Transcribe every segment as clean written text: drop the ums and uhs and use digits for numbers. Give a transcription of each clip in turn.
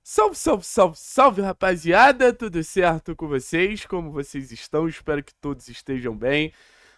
Salve, salve, salve, salve, rapaziada! Tudo certo com vocês? Como vocês estão? Espero que todos estejam bem.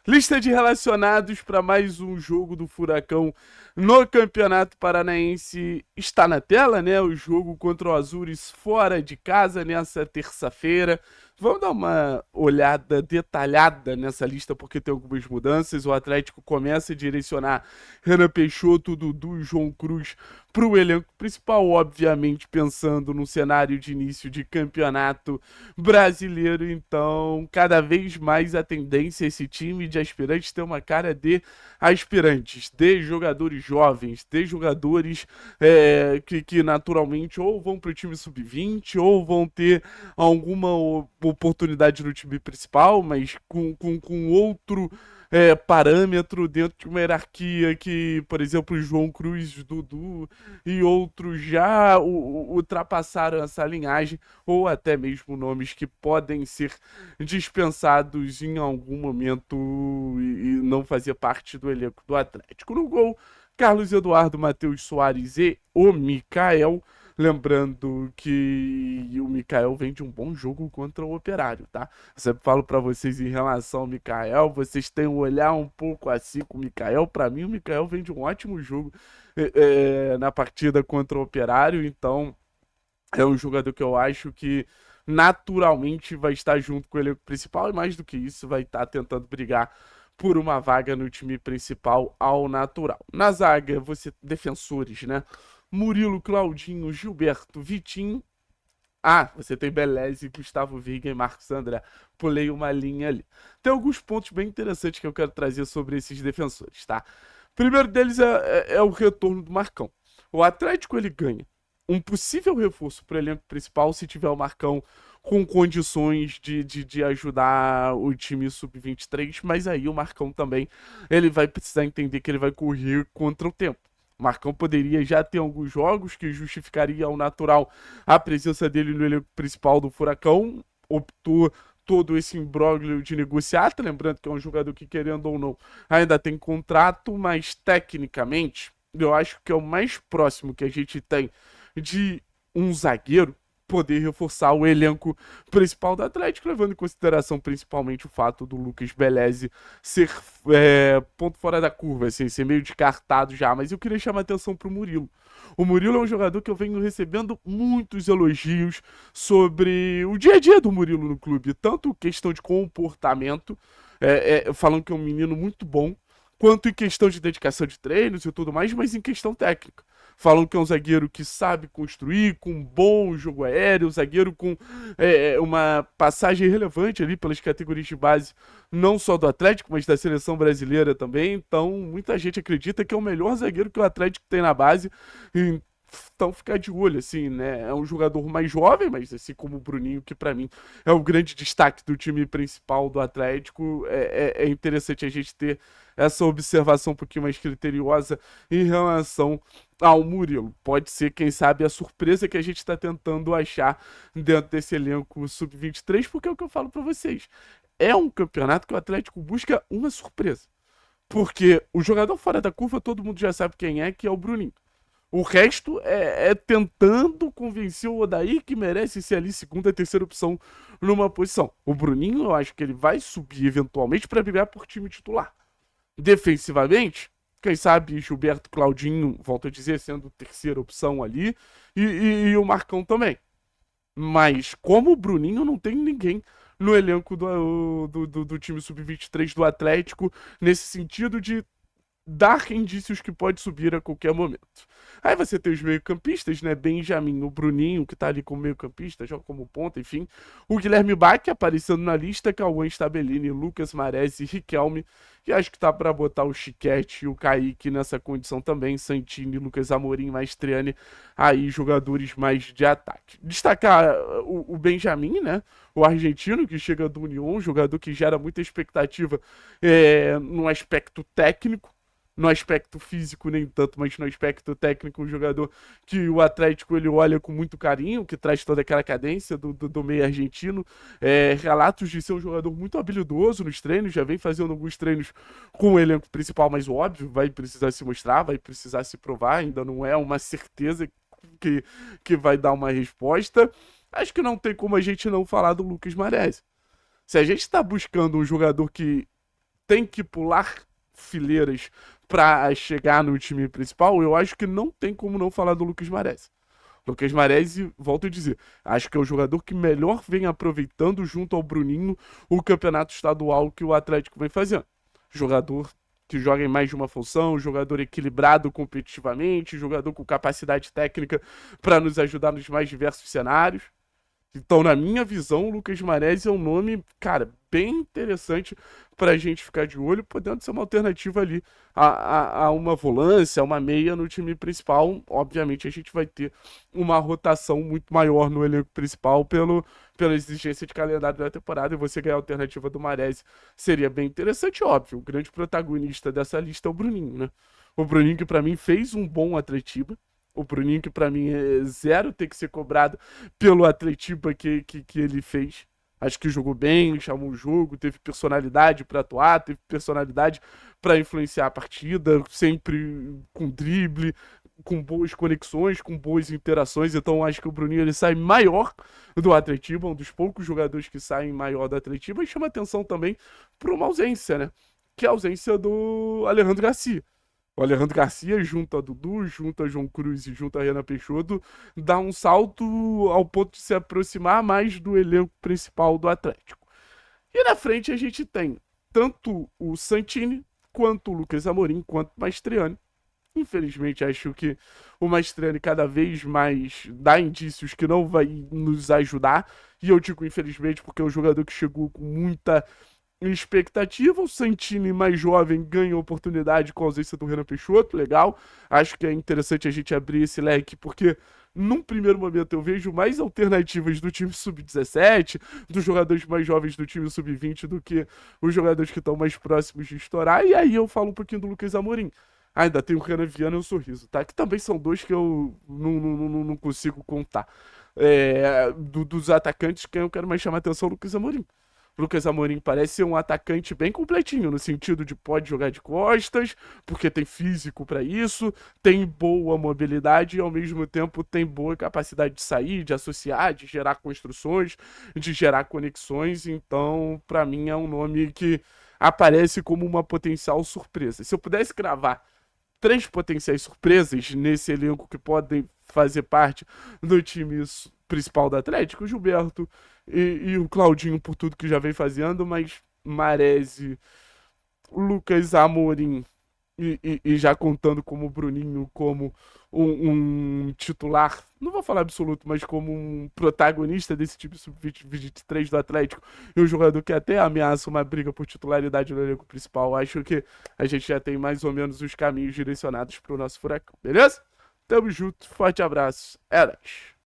Lista de relacionados para mais um jogo do Furacão no Campeonato Paranaense está na tela, né? O jogo contra o Azures fora de casa nessa terça-feira. Vamos dar uma olhada detalhada nessa lista porque tem algumas mudanças. O Atlético começa a direcionar Renan Peixoto, Dudu e João Cruz para o elenco principal, obviamente pensando no cenário de início de campeonato brasileiro. Então, cada vez mais a tendência é esse time de aspirantes ter uma cara de aspirantes, de jogadores jovens, de jogadores que naturalmente ou vão para o time sub-20 ou vão ter alguma oportunidade no time principal, mas com outro parâmetro dentro de uma hierarquia que, por exemplo, João Cruz, Dudu e outros já ultrapassaram essa linhagem, ou até mesmo nomes que podem ser dispensados em algum momento e não fazer parte do elenco do Atlético. No gol, Carlos Eduardo, Matheus Soares e o Mikael. Lembrando que o Mikael vem de um bom jogo contra o Operário, tá? Eu sempre falo para vocês em relação ao Mikael, vocês têm um olhar um pouco assim com o Mikael. Para mim, o Mikael vem de um ótimo jogo na partida contra o Operário, então é um jogador que eu acho que naturalmente vai estar junto com o elenco principal e mais do que isso, vai estar tentando brigar por uma vaga no time principal ao natural. Na zaga, você defensores, né? Murilo, Claudinho, Gilberto, Vitinho. Ah, você tem Beleze, Gustavo Viga e Marcos André. Pulei uma linha ali. Tem alguns pontos bem interessantes que eu quero trazer sobre esses defensores, tá? Primeiro deles é o retorno do Marcão. O Atlético ele ganha um possível reforço para o elenco principal se tiver o Marcão com condições de ajudar o time sub-23, mas aí o Marcão também ele vai precisar entender que ele vai correr contra o tempo. O Marcão poderia já ter alguns jogos que justificaria ao natural a presença dele no elenco principal do Furacão, optou todo esse imbróglio de negociar, lembrando que é um jogador que, querendo ou não, ainda tem contrato, mas tecnicamente, eu acho que é o mais próximo que a gente tem de um zagueiro poder reforçar o elenco principal do Atlético, levando em consideração principalmente o fato do Lucas Beleze ser ponto fora da curva, assim, ser meio descartado já, mas eu queria chamar a atenção para o Murilo. O Murilo é um jogador que eu venho recebendo muitos elogios sobre o dia a dia do Murilo no clube, tanto questão de comportamento, falando que é um menino muito bom, quanto em questão de dedicação de treinos e tudo mais, mas em questão técnica. Falam que é um zagueiro que sabe construir, com um bom jogo aéreo, um zagueiro com uma passagem relevante ali pelas categorias de base, não só do Atlético, mas da seleção brasileira também. Então, muita gente acredita que é o melhor zagueiro que o Atlético tem na base. Então, ficar de olho, assim, né? É um jogador mais jovem, mas assim como o Bruninho, que para mim é o grande destaque do time principal do Atlético. É interessante a gente ter essa observação um pouquinho mais criteriosa em relação ao Murilo. Pode ser, quem sabe, a surpresa que a gente está tentando achar dentro desse elenco sub-23, porque é o que eu falo para vocês. É um campeonato que o Atlético busca uma surpresa. Porque o jogador fora da curva, todo mundo já sabe quem é, que é o Bruninho. O resto é tentando convencer o Odair que merece ser ali segunda, terceira opção numa posição. O Bruninho, eu acho que ele vai subir eventualmente para brigar por time titular. Defensivamente, quem sabe Gilberto, Claudinho, volto a dizer, sendo terceira opção ali, e o Marcão também. Mas como o Bruninho, não tem ninguém no elenco do time sub-23 do Atlético nesse sentido de dar indícios que pode subir a qualquer momento. Aí você tem os meio-campistas, né? Benjamin, o Bruninho, que tá ali como meio-campista, joga como ponta, enfim. O Guilherme Bach aparecendo na lista, Cauã Stabellini, Lucas Maresi, Riquelme, e acho que tá para botar o Chiquete e o Kaique nessa condição também, Santini, Lucas Amorim, Maestriani, aí jogadores mais de ataque. Destacar o Benjamin, né? O argentino que chega do União, jogador que gera muita expectativa no aspecto técnico, no aspecto físico nem tanto, mas no aspecto técnico, um jogador que o Atlético ele olha com muito carinho, que traz toda aquela cadência do meio argentino. Relatos de ser um jogador muito habilidoso nos treinos, já vem fazendo alguns treinos com o elenco principal, mas óbvio, vai precisar se mostrar, vai precisar se provar, ainda não é uma certeza que vai dar uma resposta. Acho que não tem como a gente não falar do Lucas Maresi. Se a gente tá buscando um jogador que tem que pular fileiras para chegar no time principal, eu acho que não tem como não falar do Lucas Maresi. Lucas Maresi, volto a dizer, acho que é o jogador que melhor vem aproveitando junto ao Bruninho o campeonato estadual que o Atlético vem fazendo. Jogador que joga em mais de uma função, jogador equilibrado competitivamente, jogador com capacidade técnica para nos ajudar nos mais diversos cenários. Então, na minha visão, o Lucas Maresi é um nome, cara, bem interessante pra gente ficar de olho, podendo ser uma alternativa ali a uma volância, a uma meia no time principal. Obviamente, a gente vai ter uma rotação muito maior no elenco principal pela exigência de calendário da temporada, e você ganhar a alternativa do Maresi seria bem interessante, óbvio. O grande protagonista dessa lista é o Bruninho, né? O Bruninho que pra mim fez um bom Atletiba. O Bruninho, que pra mim é zero ter que ser cobrado pelo Atletiba que ele fez. Acho que jogou bem, chamou o jogo, teve personalidade pra atuar, teve personalidade pra influenciar a partida, sempre com drible, com boas conexões, com boas interações. Então acho que o Bruninho ele sai maior do Atletiba, um dos poucos jogadores que saem maior do Atletiba, e chama atenção também por uma ausência, né? Que é a ausência do Alejandro Garcia. O Alejandro Garcia, junto a Dudu, junto a João Cruz e junto a Renan Peixoto, dá um salto ao ponto de se aproximar mais do elenco principal do Atlético. E na frente a gente tem tanto o Santini, quanto o Lucas Amorim, quanto o Mastriani. Infelizmente, acho que o Mastriani cada vez mais dá indícios que não vai nos ajudar. E eu digo infelizmente porque é um jogador que chegou com muita expectativa. O Santini mais jovem ganha oportunidade com a ausência do Renan Peixoto, legal. Acho que é interessante a gente abrir esse leque, porque num primeiro momento eu vejo mais alternativas do time sub-17, dos jogadores mais jovens do time sub-20, do que os jogadores que estão mais próximos de estourar. E aí eu falo um pouquinho do Lucas Amorim. Ainda tem o Renan Viana e o Sorriso, tá? Que também são dois que eu não consigo contar. Dos atacantes, quem eu quero mais chamar a atenção é o Lucas Amorim. Lucas Amorim parece ser um atacante bem completinho, no sentido de pode jogar de costas, porque tem físico para isso, tem boa mobilidade e ao mesmo tempo tem boa capacidade de sair, de associar, de gerar construções, de gerar conexões. Então, para mim é um nome que aparece como uma potencial surpresa. Se eu pudesse cravar três potenciais surpresas nesse elenco que podem fazer parte do time principal do Atlético, o Gilberto e o Claudinho por tudo que já vem fazendo, mas Maresi, Lucas Amorim e já contando como o Bruninho como um titular, não vou falar absoluto, mas como um protagonista desse time sub-23 do Atlético e um jogador que até ameaça uma briga por titularidade no elenco principal. Acho que a gente já tem mais ou menos os caminhos direcionados para o nosso Furacão, beleza? Tamo junto, forte abraço, é nóis.